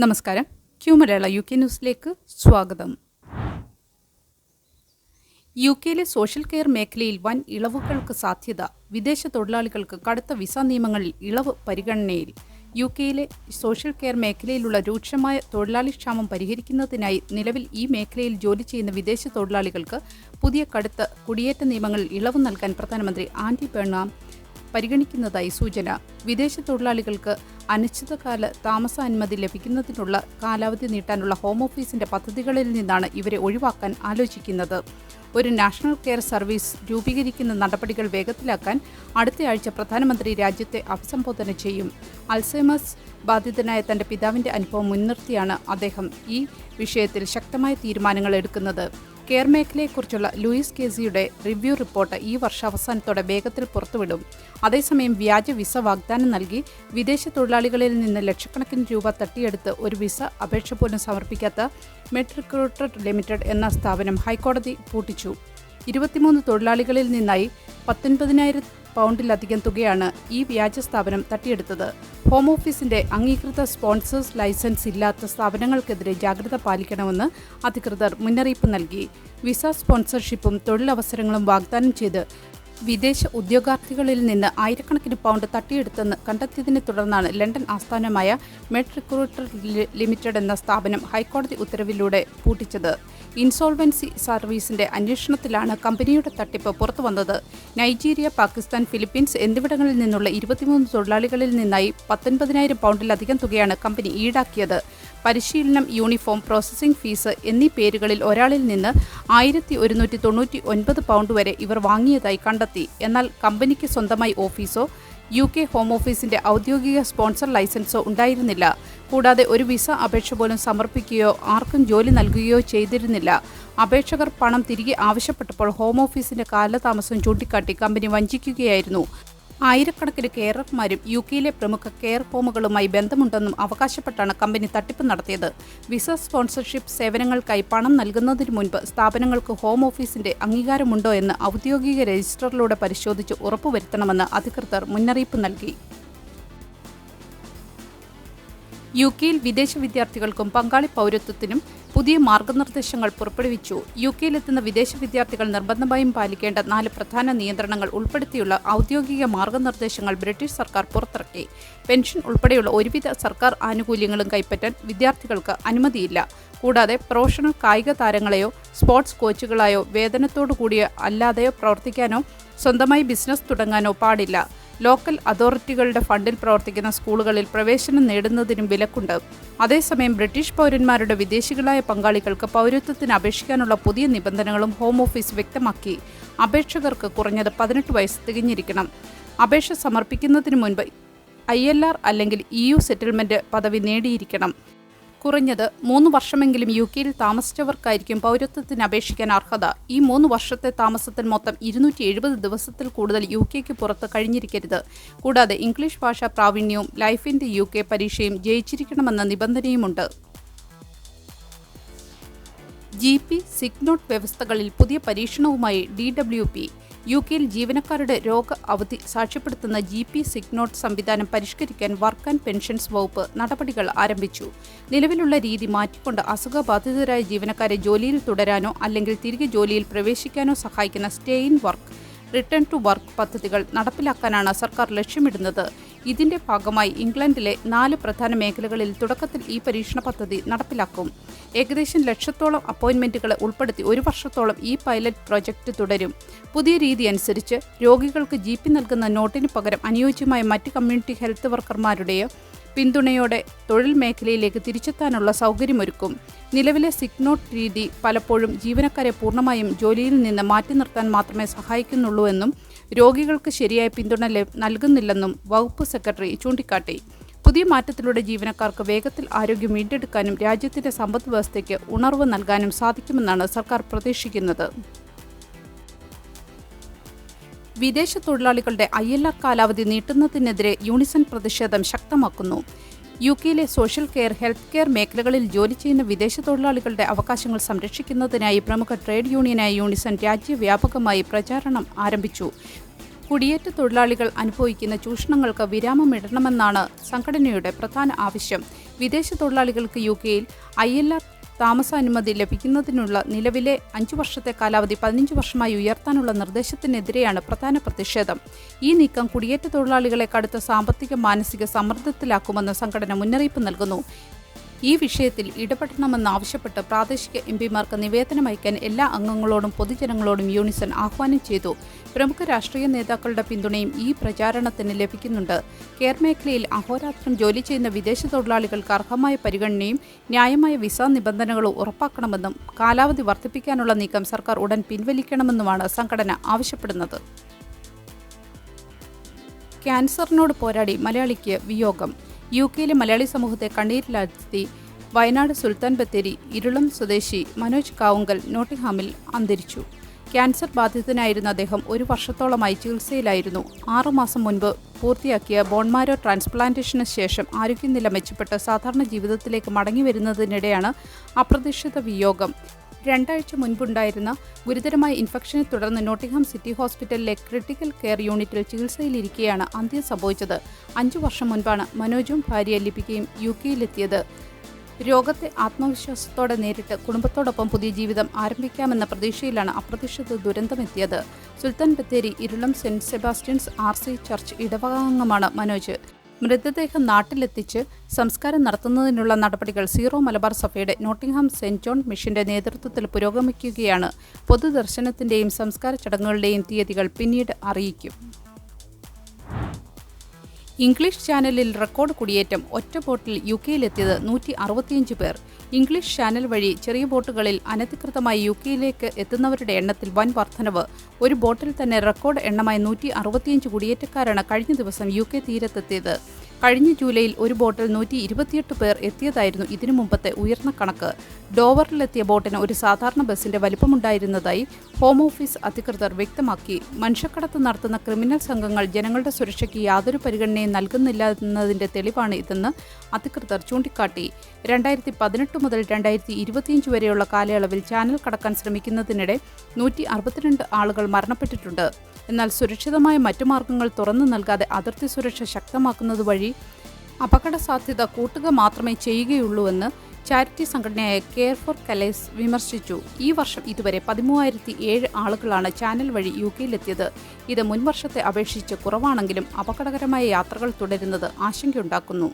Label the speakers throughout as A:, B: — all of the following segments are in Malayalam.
A: നമസ്കാരം. ക്യൂ മലയാള UK ന്യൂസിലേക്ക് സ്വാഗതം. UK-യിലെ സോഷ്യൽ കെയർ മേഖലയിൽ വൻ ഇളവുകൾക്ക് സാധ്യത. വിദേശ തൊഴിലാളികൾക്ക് കടുത്ത വിസ നിയമങ്ങളിൽ ഇളവ് പരിഗണനയിൽ. UK-യിലെ സോഷ്യൽ കെയർ മേഖലയിലുള്ള രൂക്ഷമായ തൊഴിലാളി ക്ഷാമം പരിഹരിക്കുന്നതിനായി നിലവിൽ ഈ മേഖലയിൽ ജോലി ചെയ്യുന്ന വിദേശ തൊഴിലാളികൾക്ക് പുതിയ കടുത്ത കുടിയേറ്റ നിയമങ്ങളിൽ ഇളവ് നൽകാൻ പ്രധാനമന്ത്രി ആൻഡി ബർണാം പരിഗണിക്കുന്നതായി സൂചന. വിദേശ തൊഴിലാളികൾക്ക് അനിശ്ചിതകാല താമസാനുമതി ലഭിക്കുന്നതിനുള്ള കാലാവധി നീട്ടാനുള്ള ഹോം ഓഫീസിന്റെ പദ്ധതികളിൽ നിന്നാണ് ഇവരെ ഒഴിവാക്കാൻ ആലോചിക്കുന്നത്. ഒരു നാഷണൽ കെയർ സർവീസ് രൂപീകരിക്കുന്ന നടപടികൾ വേഗത്തിലാക്കാൻ അടുത്തയാഴ്ച പ്രധാനമന്ത്രി രാജ്യത്തെ അഭിസംബോധന ചെയ്യും. അൽസൈമേഴ്സ് ബാധിതനായ തന്റെ പിതാവിന്റെ അനുഭവം മുൻനിർത്തിയാണ് അദ്ദേഹം ഈ വിഷയത്തിൽ ശക്തമായ തീരുമാനങ്ങൾ എടുക്കുന്നത്. കെയർ മേഖലയെക്കുറിച്ചുള്ള ലൂയിസ് കേസിയുടെ റിവ്യൂ റിപ്പോർട്ട് ഈ വർഷാവസാനത്തോടെ വേഗത്തിൽ പുറത്തുവിടും. അതേസമയം വ്യാജ വിസ വാഗ്ദാനം നൽകി വിദേശ തൊഴിലാളികളിൽ നിന്ന് ലക്ഷക്കണക്കിന് രൂപ തട്ടിയെടുത്ത് ഒരു വിസ അപേക്ഷ പോലും സമർപ്പിക്കാത്ത മെഡ് റിക്രൂട്ടർ ലിമിറ്റഡ് എന്ന സ്ഥാപനം ഹൈക്കോടതി പൂട്ടിച്ചു. 23 തൊഴിലാളികളിൽ നിന്നായി 19,000 പൗണ്ടിലധികം തുകയാണ് ഈ വ്യാജ സ്ഥാപനം തട്ടിയെടുത്തത്. ഹോം ഓഫീസിന്റെ അംഗീകൃത സ്പോൺസേഴ്സ് ലൈസൻസ് ഇല്ലാത്ത സ്ഥാപനങ്ങൾക്കെതിരെ ജാഗ്രത പാലിക്കണമെന്ന് അധികൃതർ മുന്നറിയിപ്പ് നൽകി. വിസ സ്പോൺസർഷിപ്പും തൊഴിലവസരങ്ങളും വാഗ്ദാനം ചെയ്ത് വിദേശ ഉദ്യോഗാർത്ഥികളിൽ നിന്ന് ആയിരക്കണക്കിന് പൗണ്ട് തട്ടിയെടുത്തെന്ന് കണ്ടെത്തിയതിനെ തുടർന്നാണ് ലണ്ടൻ ആസ്ഥാനമായ മെഡ് റിക്രൂട്ടർ ലിമിറ്റഡ് എന്ന സ്ഥാപനം ഹൈക്കോടതി ഉത്തരവിലൂടെ പൂട്ടിച്ചത്. ഇൻസോൾവൻസി സർവീസിന്റെ അന്വേഷണത്തിലാണ് കമ്പനിയുടെ തട്ടിപ്പ് പുറത്തുവന്നത്. നൈജീരിയ, പാകിസ്ഥാൻ, ഫിലിപ്പീൻസ് എന്നിവിടങ്ങളിൽ നിന്നുള്ള 23 തൊഴിലാളികളിൽ നിന്നായി 19,000 പൗണ്ടിലധികം തുകയാണ് കമ്പനി ഈടാക്കിയത്. പരിശീലനം, യൂണിഫോം, പ്രോസസ്സിംഗ് ഫീസ് എന്നീ പേരുകളിൽ ഒരാളിൽ നിന്ന് 1,199 പൗണ്ട് വരെ ഇവർ വാങ്ങിയതായി കണ്ടെത്തി. എന്നാൽ കമ്പനിക്ക് സ്വന്തമായി ഓഫീസോ UK ഹോം ഓഫീസിന്റെ ഔദ്യോഗിക സ്പോൺസർ ലൈസൻസോ ഉണ്ടായിരുന്നില്ല. കൂടാതെ ഒരു വിസ അപേക്ഷ പോലും സമർപ്പിക്കുകയോ ആർക്കും ജോലി നൽകുകയോ ചെയ്തിരുന്നില്ല. അപേക്ഷകർ പണം തിരികെ ആവശ്യപ്പെട്ടപ്പോൾ ഹോം ഓഫീസിന്റെ കാലതാമസം ചൂണ്ടിക്കാട്ടി കമ്പനി വഞ്ചിക്കുകയായിരുന്നു. ആയിരക്കണക്കിന് കെയറർമാരും UK-യിലെ പ്രമുഖ കെയർ ഹോമുകളുമായി ബന്ധമുണ്ടെന്നും അവകാശപ്പെട്ടാണ് കമ്പനി തട്ടിപ്പ് നടത്തിയത്. വിസ സ്പോൺസർഷിപ്പ് സേവനങ്ങൾക്കായി പണം നൽകുന്നതിന് മുൻപ് സ്ഥാപനങ്ങൾക്ക് ഹോം ഓഫീസിന്റെ അംഗീകാരമുണ്ടോ എന്ന് ഔദ്യോഗിക രജിസ്റ്ററിലൂടെ പരിശോധിച്ച് ഉറപ്പുവരുത്തണമെന്ന് അധികൃതർ മുന്നറിയിപ്പ് നൽകി. UK-യിൽ വിദേശ വിദ്യാർത്ഥികൾക്കും പങ്കാളി പൗരത്വത്തിനും പുതിയ മാർഗനിർദ്ദേശങ്ങൾ പുറപ്പെടുവിച്ചു. UK-യിലെത്തുന്ന വിദേശ വിദ്യാർത്ഥികൾ നിർബന്ധമായും പാലിക്കേണ്ട 4 പ്രധാന നിയന്ത്രണങ്ങൾ ഉൾപ്പെടുത്തിയുള്ള ഔദ്യോഗിക മാർഗനിർദ്ദേശങ്ങൾ ബ്രിട്ടീഷ് സർക്കാർ പുറത്തിറക്കി. പെൻഷൻ ഉൾപ്പെടെയുള്ള ഒരുവിധ സർക്കാർ ആനുകൂല്യങ്ങളും കൈപ്പറ്റാൻ വിദ്യാർത്ഥികൾക്ക് അനുമതിയില്ല. കൂടാതെ പ്രൊഫഷണൽ കായിക താരങ്ങളെയോ സ്പോർട്സ് കോച്ചുകളായോ വേതനത്തോടു കൂടിയ അല്ലാതെയോ പ്രവർത്തിക്കാനോ സ്വന്തമായി ബിസിനസ് തുടങ്ങാനോ പാടില്ല. ലോക്കൽ അതോറിറ്റികളുടെ ഫണ്ടിൽ പ്രവർത്തിക്കുന്ന സ്കൂളുകളിൽ പ്രവേശനം നേടുന്നതിനും വിലക്കുണ്ട്. അതേസമയം ബ്രിട്ടീഷ് പൗരന്മാരുടെ വിദേശികളായ പങ്കാളികൾക്ക് പൗരത്വത്തിന് അപേക്ഷിക്കാനുള്ള പുതിയ നിബന്ധനകളും ഹോം ഓഫീസ് വ്യക്തമാക്കി. അപേക്ഷകർക്ക് കുറഞ്ഞത് 18 വയസ്സ് തികഞ്ഞിരിക്കണം. അപേക്ഷ സമർപ്പിക്കുന്നതിന് മുൻപ് ILR അല്ലെങ്കിൽ EU സെറ്റിൽമെന്റ് പദവി നേടിയിരിക്കണം. കുറഞ്ഞത് 3 വർഷമെങ്കിലും UK-യിൽ താമസിച്ചവർക്കായിരിക്കും പൗരത്വത്തിന് അപേക്ഷിക്കാൻ അർഹത. ഈ 3 വർഷത്തെ താമസത്തിൽ മൊത്തം 270 ദിവസത്തിൽ കൂടുതൽ UK-ക്ക് പുറത്ത് കഴിഞ്ഞിരിക്കരുത്. കൂടാതെ ഇംഗ്ലീഷ് ഭാഷാ പ്രാവീണ്യവും ലൈഫ് ഇൻ ദി UK പരീക്ഷയും ജയിച്ചിരിക്കണമെന്ന നിബന്ധനയുമുണ്ട്. GP സിഗ്നോട്ട് വ്യവസ്ഥകളിൽ പുതിയ പരീക്ഷണവുമായി DWP. UK-യിൽ ജീവനക്കാരുടെ രോഗ അവധി സാക്ഷ്യപ്പെടുത്തുന്ന GP സിഗ്നോട്ട് സംവിധാനം പരിഷ്കരിക്കാൻ വർക്ക് ആൻഡ് പെൻഷൻസ് വകുപ്പ് നടപടികൾ ആരംഭിച്ചു. നിലവിലുള്ള രീതി മാറ്റിക്കൊണ്ട് അസുഖബാധിതരായ ജീവനക്കാരെ ജോലിയിൽ തുടരാനോ അല്ലെങ്കിൽ തിരികെ ജോലിയിൽ പ്രവേശിക്കാനോ സഹായിക്കുന്ന stay in work, return to work പദ്ധതികൾ നടപ്പിലാക്കാനാണ് സർക്കാർ ലക്ഷ്യമിടുന്നത്. ഇതിന്റെ ഭാഗമായി ഇംഗ്ലണ്ടിലെ 4 പ്രധാന മേഖലകളിൽ തുടക്കത്തിൽ ഈ പരീക്ഷണ പദ്ധതി നടപ്പിലാക്കും. ഏകദേശം 1,00,000 അപ്പോയിന്റ്മെന്റുകളെ ഉൾപ്പെടുത്തി 1 വർഷത്തോളം ഈ പൈലറ്റ് പ്രോജക്റ്റ് തുടരും. പുതിയ രീതി അനുസരിച്ച് രോഗികൾക്ക് GP നൽകുന്ന നോട്ടിന് പകരം അനുയോജ്യമായ മറ്റ് കമ്മ്യൂണിറ്റി ഹെൽത്ത് വർക്കർമാരുടെയോ പിന്തുണയോടെ തൊഴിൽ മേഖലയിലേക്ക് തിരിച്ചെത്താനുള്ള സൗകര്യമൊരുക്കും. നിലവിലെ സിഗ്നോട്ട് രീതി പലപ്പോഴും ജീവനക്കാരെ പൂർണ്ണമായും ജോലിയിൽ നിന്ന് മാറ്റി നിർത്താൻ മാത്രമേ സഹായിക്കുന്നുള്ളൂ എന്നും രോഗികൾക്ക് ശരിയായ പിന്തുണ നൽകുന്നില്ലെന്നും വകുപ്പ് സെക്രട്ടറി ചൂണ്ടിക്കാട്ടി. പുതിയ മാറ്റത്തിലൂടെ ജീവനക്കാർക്ക് വേഗത്തിൽ ആരോഗ്യം വീണ്ടെടുക്കാനും രാജ്യത്തിന്റെ സമ്പദ് വ്യവസ്ഥയ്ക്ക് ഉണർവ് നൽകാനും സാധിക്കുമെന്നാണ് സർക്കാർ പ്രതീക്ഷിക്കുന്നത്. വിദേശ തൊഴിലാളികളുടെ ILR കാലാവധി നീട്ടുന്നതിനെതിരെ യൂണിസൺ പ്രതിഷേധം ശക്തമാക്കുന്നു. UK-യിലെ സോഷ്യൽ കെയർ, ഹെൽത്ത് കെയർ മേഖലകളിൽ ജോലി ചെയ്യുന്ന വിദേശ തൊഴിലാളികളുടെ അവകാശങ്ങൾ സംരക്ഷിക്കുന്നതിനായി പ്രമുഖ ട്രേഡ് യൂണിയനായ യൂണിസൺ രാജ്യവ്യാപകമായി പ്രചാരണം ആരംഭിച്ചു. കുടിയേറ്റ തൊഴിലാളികൾ അനുഭവിക്കുന്ന ചൂഷണങ്ങൾക്ക് വിരാമമിടണമെന്നാണ് സംഘടനയുടെ പ്രധാന ആവശ്യം. വിദേശ തൊഴിലാളികൾക്ക് യുകെയിൽ ILR താമസാനുമതി ലഭിക്കുന്നതിനുള്ള നിലവിലെ 5 വർഷത്തെ കാലാവധി 15 വർഷമായി ഉയർത്താനുള്ള നിർദ്ദേശത്തിനെതിരെയാണ് പ്രധാന പ്രതിഷേധം. ഈ നീക്കം കുടിയേറ്റ തൊഴിലാളികളെ കടുത്ത സാമ്പത്തിക മാനസിക സമ്മർദ്ദത്തിലാക്കുമെന്ന് സംഘടന മുന്നറിയിപ്പ് നൽകുന്നു. ഈ വിഷയത്തിൽ ഇടപെടണമെന്നാവശ്യപ്പെട്ട് പ്രാദേശിക എംപിമാർക്ക് നിവേദനം അയക്കാൻ എല്ലാ അംഗങ്ങളോടും പൊതുജനങ്ങളോടും യൂണിസൺ ആഹ്വാനം ചെയ്തു. പ്രമുഖ രാഷ്ട്രീയ നേതാക്കളുടെ പിന്തുണയും ഈ പ്രചാരണത്തിന് ലഭിക്കുന്നുണ്ട്. കെയർ മേഖലയിൽ അഹോരാത്രം ജോലി ചെയ്യുന്ന വിദേശ തൊഴിലാളികൾക്ക് അർഹമായ പരിഗണനയും ന്യായമായ വിസ നിബന്ധനകളും ഉറപ്പാക്കണമെന്നും കാലാവധി വർദ്ധിപ്പിക്കാനുള്ള നീക്കം സർക്കാർ ഉടൻ പിൻവലിക്കണമെന്നുമാണ് സംഘടന ആവശ്യപ്പെടുന്നത്. ക്യാൻസറിനോട് പോരാടി മലയാളിക്ക് വിയോഗം. യുകെയിലെ മലയാളി സമൂഹത്തെ കണ്ണീരിലാഴ്ത്തി വയനാട് സുൽത്താൻ ബത്തേരി ഇരുളം സ്വദേശി മനോജ് കാവുങ്കൽ നോട്ടിംഗ്ഹാമിൽ അന്തരിച്ചു. ക്യാൻസർ ബാധിതനായിരുന്ന അദ്ദേഹം 1 വർഷത്തോളമായി ചികിത്സയിലായിരുന്നു. 6 മാസം മുൻപ് പൂർത്തിയാക്കിയ ബോൺമാരോ ട്രാൻസ്പ്ലാന്റേഷന് ശേഷം ആരോഗ്യനില മെച്ചപ്പെട്ട് സാധാരണ ജീവിതത്തിലേക്ക് മടങ്ങി വരുന്നതിനിടെയാണ് അപ്രതീക്ഷിത വിയോഗം. 2 ആഴ്ച മുൻപുണ്ടായിരുന്ന ഗുരുതരമായ ഇൻഫെക്ഷനെ തുടർന്ന് നോട്ടിംഗ്ഹാം സിറ്റി ഹോസ്പിറ്റലിലെ ക്രിട്ടിക്കൽ കെയർ യൂണിറ്റിൽ ചികിത്സയിലിരിക്കെയാണ് അന്ത്യം സംഭവിച്ചത്. 5 വർഷം മുൻപാണ് മനോജും ഭാര്യ ലിപികയും യുകെയിലെത്തിയത്. രോഗത്തെ ആത്മവിശ്വാസത്തോടെ നേരിട്ട് കുടുംബത്തോടൊപ്പം പുതിയ ജീവിതം ആരംഭിക്കാമെന്ന പ്രതീക്ഷയിലാണ് അപ്രതീക്ഷിത ദുരന്തമെത്തിയത്. Sultan Bathery Irulam Saint Sebastian's RC church ഇടവകാംഗമാണ് മനോജ്. മൃതദേഹം നാട്ടിലെത്തിച്ച് സംസ്കാരം നടത്തുന്നതിനുള്ള നടപടികൾ സീറോ മലബാർ സഭയുടെ നോട്ടിംഗ്ഹാം സെന്റ് ജോൺ മിഷന്റെ നേതൃത്വത്തിൽ പുരോഗമിക്കുകയാണ്. പൊതുദർശനത്തിന്റെയും സംസ്കാര ചടങ്ങുകളുടെയും തീയതികൾ പിന്നീട് അറിയിക്കും. ഇംഗ്ലീഷ് ചാനലിൽ റെക്കോർഡ് കുടിയേറ്റം. ഒറ്റ ബോട്ടിൽ യുകെയിലെത്തിയത് 165 പേർ. ഇംഗ്ലീഷ് ചാനൽ വഴി ചെറിയ ബോട്ടുകളിൽ അനധികൃതമായി യുകെയിലേക്ക് എത്തുന്നവരുടെ എണ്ണത്തിൽ വൻ വർധനവ്. ഒരു ബോട്ടിൽ തന്നെ റെക്കോർഡ് എണ്ണമായി 165 കുടിയേറ്റക്കാരാണ് കഴിഞ്ഞ ദിവസം യുകെ തീരത്തെത്തിയത്. കഴിഞ്ഞ ജൂലൈയിൽ ഒരു ബോട്ടിൽ 128 പേർ എത്തിയതായിരുന്നു ഇതിനു മുമ്പത്തെ ഉയർന്ന കണക്ക്. ഡോവറിലെത്തിയ ബോട്ടിന് ഒരു സാധാരണ ബസിന്റെ വലിപ്പമുണ്ടായിരുന്നതായി ഹോം ഓഫീസ് അധികൃതർ വ്യക്തമാക്കി. മനുഷ്യക്കടത്ത് നടത്തുന്ന ക്രിമിനൽ സംഘങ്ങൾ ജനങ്ങളുടെ സുരക്ഷയ്ക്ക് യാതൊരു പരിഗണനയും നൽകുന്നില്ല എന്നതിന്റെ തെളിവാണ് ഇതെന്ന് അധികൃതർ ചൂണ്ടിക്കാട്ടി. 2018 മുതൽ 2025 വരെയുള്ള കാലയളവിൽ ചാനൽ കടക്കാൻ ശ്രമിക്കുന്നതിനിടെ 162 ആളുകൾ മരണപ്പെട്ടിട്ടുണ്ട്. എന്നാൽ സുരക്ഷിതമായ മറ്റു മാർഗങ്ങൾ തുറന്നു നൽകാതെ അതിർത്തി സുരക്ഷ ശക്തമാക്കുന്നത് വഴി അപകട സാധ്യത കൂട്ടുക മാത്രമേ ചെയ്യുകയുള്ളൂവെന്ന് ചാരിറ്റി സംഘടനയായ കെയർ ഫോർ കലേസ് വിമർശിച്ചു. ഈ വർഷം ഇതുവരെ 13,007 ആളുകളാണ് ചാനൽ വഴി യുകെയിലെത്തിയത്. ഇത് മുൻവർഷത്തെ അപേക്ഷിച്ച് കുറവാണെങ്കിലും അപകടകരമായ യാത്രകൾ തുടരുന്നത് ആശങ്കയുണ്ടാക്കുന്നു.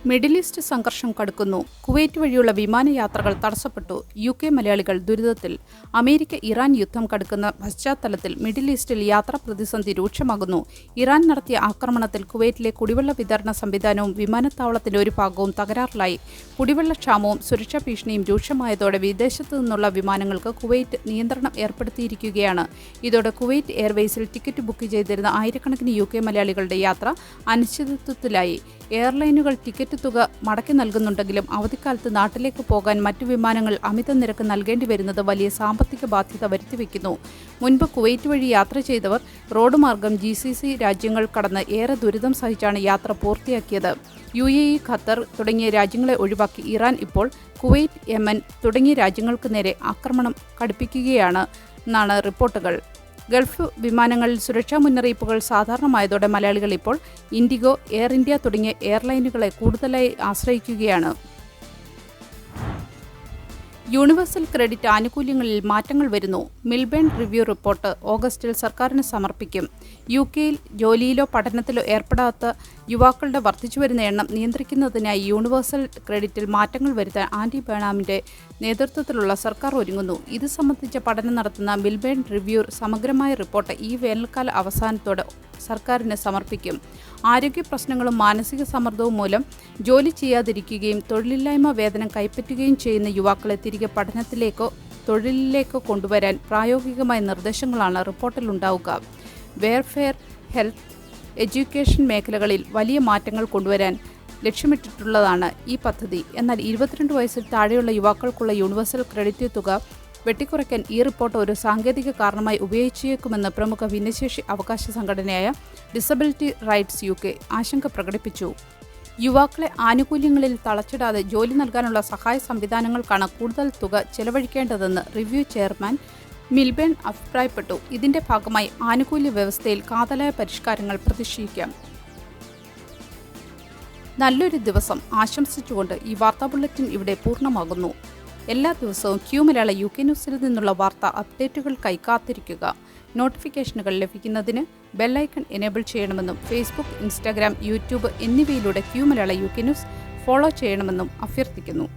A: മിഡിൽ ഈസ്റ്റ് സംഘർഷം കടുക്കുന്നു. കുവൈറ്റ് വഴിയുള്ള വിമാനയാത്രകൾ തടസ്സപ്പെട്ടു. യുകെ മലയാളികൾ ദുരിതത്തിൽ. അമേരിക്ക ഇറാൻ യുദ്ധം കടുക്കുന്ന പശ്ചാത്തലത്തിൽ മിഡിൽ ഈസ്റ്റിൽ യാത്രാ പ്രതിസന്ധി രൂക്ഷമാകുന്നു. ഇറാൻ നടത്തിയ ആക്രമണത്തിൽ കുവൈറ്റിലെ കുടിവെള്ള വിതരണ സംവിധാനവും വിമാനത്താവളത്തിന്റെ ഒരു ഭാഗവും തകരാറിലായി. കുടിവെള്ളക്ഷാമവും സുരക്ഷാ ഭീഷണിയും രൂക്ഷമായതോടെ വിദേശത്തു നിന്നുള്ള വിമാനങ്ങൾക്ക് കുവൈറ്റ് നിയന്ത്രണം ഏർപ്പെടുത്തിയിരിക്കുകയാണ്. ഇതോടെ കുവൈറ്റ് എയർവേസിൽ ടിക്കറ്റ് ബുക്ക് ചെയ്തിരുന്ന ആയിരക്കണക്കിന് യുകെ മലയാളികളുടെ യാത്ര അനിശ്ചിതത്വത്തിലായി. എയർലൈനുകൾ ടിക്കറ്റ് തുക മടക്കി നൽകുന്നുണ്ടെങ്കിലും അവധിക്കാലത്ത് നാട്ടിലേക്ക് പോകാൻ മറ്റു വിമാനങ്ങൾ അമിത നിരക്ക് നൽകേണ്ടി വരുന്നത് വലിയ സാമ്പത്തിക ബാധ്യത വരുത്തിവെക്കുന്നു. മുൻപ് കുവൈറ്റ് വഴി യാത്ര ചെയ്തവർ റോഡ് മാർഗം GCC രാജ്യങ്ങൾ കടന്ന് ഏറെ ദുരിതം സഹിച്ചാണ് യാത്ര പൂർത്തിയാക്കിയത്. UAE, ഖത്തർ തുടങ്ങിയ രാജ്യങ്ങളെ ഒഴിവാക്കി ഇറാൻ ഇപ്പോൾ കുവൈറ്റ്, യമൻ തുടങ്ങിയ രാജ്യങ്ങൾക്ക് നേരെ ആക്രമണം കടുപ്പിക്കുകയാണ് എന്നാണ് റിപ്പോർട്ടുകൾ. ഗൾഫ് വിമാനങ്ങളിൽ സുരക്ഷാ മുന്നറിയിപ്പുകൾ സാധാരണമായതോടെ മലയാളികൾ ഇപ്പോൾ ഇൻഡിഗോ, എയർ ഇന്ത്യ തുടങ്ങിയ എയർലൈനുകളെ കൂടുതലായി ആശ്രയിക്കുകയാണ്. യൂണിവേഴ്സൽ ക്രെഡിറ്റ് ആനുകൂല്യങ്ങളിൽ മാറ്റങ്ങൾ വരുന്നു. മിൽബേൺ റിവ്യൂ റിപ്പോർട്ട് ഓഗസ്റ്റിൽ സർക്കാരിന് സമർപ്പിക്കും. യുകെയിൽ ജോലിയിലോ പഠനത്തിലോ ഏർപ്പെടാത്ത യുവാക്കളുടെ വർദ്ധിച്ചുവരുന്ന എണ്ണം നിയന്ത്രിക്കുന്നതിനായി യൂണിവേഴ്സൽ ക്രെഡിറ്റിൽ മാറ്റങ്ങൾ വരുത്താൻ ആൻഡി ബേണാമിന്റെ നേതൃത്വത്തിലുള്ള സർക്കാർ ഒരുങ്ങുന്നു. ഇത് സംബന്ധിച്ച പഠനം നടത്തുന്ന മിൽബേൺ റിവ്യൂ സമഗ്രമായ റിപ്പോർട്ട് ഈ വേനൽക്കാല അവസാനത്തോടെ സർക്കാരിന് സമർപ്പിക്കും. ആരോഗ്യ പ്രശ്നങ്ങളും മാനസിക സമ്മർദ്ദവും മൂലം ജോലി ചെയ്യാതിരിക്കുകയും തൊഴിലില്ലായ്മ വേതനം കൈപ്പറ്റുകയും ചെയ്യുന്ന യുവാക്കളെ തിരികെ പഠനത്തിലേക്കോ തൊഴിലിലേക്കോ കൊണ്ടുവരാൻ പ്രായോഗികമായ നിർദ്ദേശങ്ങളാണ് റിപ്പോർട്ടിലുണ്ടാവുക. വെയർഫെയർ, ഹെൽത്ത്, എഡ്യൂക്കേഷൻ മേഖലകളിൽ വലിയ മാറ്റങ്ങൾ കൊണ്ടുവരാൻ ലക്ഷ്യമിട്ടിട്ടുള്ളതാണ് ഈ പദ്ധതി. എന്നാൽ 22 വയസ്സിൽ താഴെയുള്ള യുവാക്കൾക്കുള്ള യൂണിവേഴ്സൽ ക്രെഡിറ്റ് തുക വെട്ടിക്കുറയ്ക്കാൻ ഈ റിപ്പോർട്ട് ഒരു സാങ്കേതിക കാരണമായി ഉപയോഗിച്ചേക്കുമെന്ന് പ്രമുഖ ഭിന്നശേഷി അവകാശ സംഘടനയായ ഡിസബിലിറ്റി റൈറ്റ്സ് UK ആശങ്ക പ്രകടിപ്പിച്ചു. യുവാക്കളെ ആനുകൂല്യങ്ങളിൽ തളച്ചിടാതെ ജോലി നൽകാനുള്ള സഹായ സംവിധാനങ്ങൾക്കാണ് കൂടുതൽ തുക ചെലവഴിക്കേണ്ടതെന്ന് റിവ്യൂ ചെയർമാൻ മിൽബേൺ അഭിപ്രായപ്പെട്ടു. ഇതിന്റെ ഭാഗമായി ആനുകൂല്യ വ്യവസ്ഥയിൽ കാതലായ പരിഷ്കാരങ്ങൾ പ്രതീക്ഷിക്കാം. നല്ലൊരു ദിവസം ആശംസിച്ചുകൊണ്ട് ഈ വാർത്താ ബുള്ളറ്റിൻ ഇവിടെ പൂർണ്ണമാകുന്നു. എല്ലാ ദിവസവും ക്യൂ മലയാള UK ന്യൂസിൽ നിന്നുള്ള വാർത്താ അപ്ഡേറ്റുകൾക്കായി കാത്തിരിക്കുക. നോട്ടിഫിക്കേഷനുകൾ ലഭിക്കുന്നതിന് ബെല്ലൈക്കൺ എനേബിൾ ചെയ്യണമെന്നും ഫേസ്ബുക്ക്, ഇൻസ്റ്റാഗ്രാം, യൂട്യൂബ് എന്നിവയിലൂടെ ക്യൂ മലയാള UK ന്യൂസ് ഫോളോ ചെയ്യണമെന്നും അഭ്യർത്ഥിക്കുന്നു.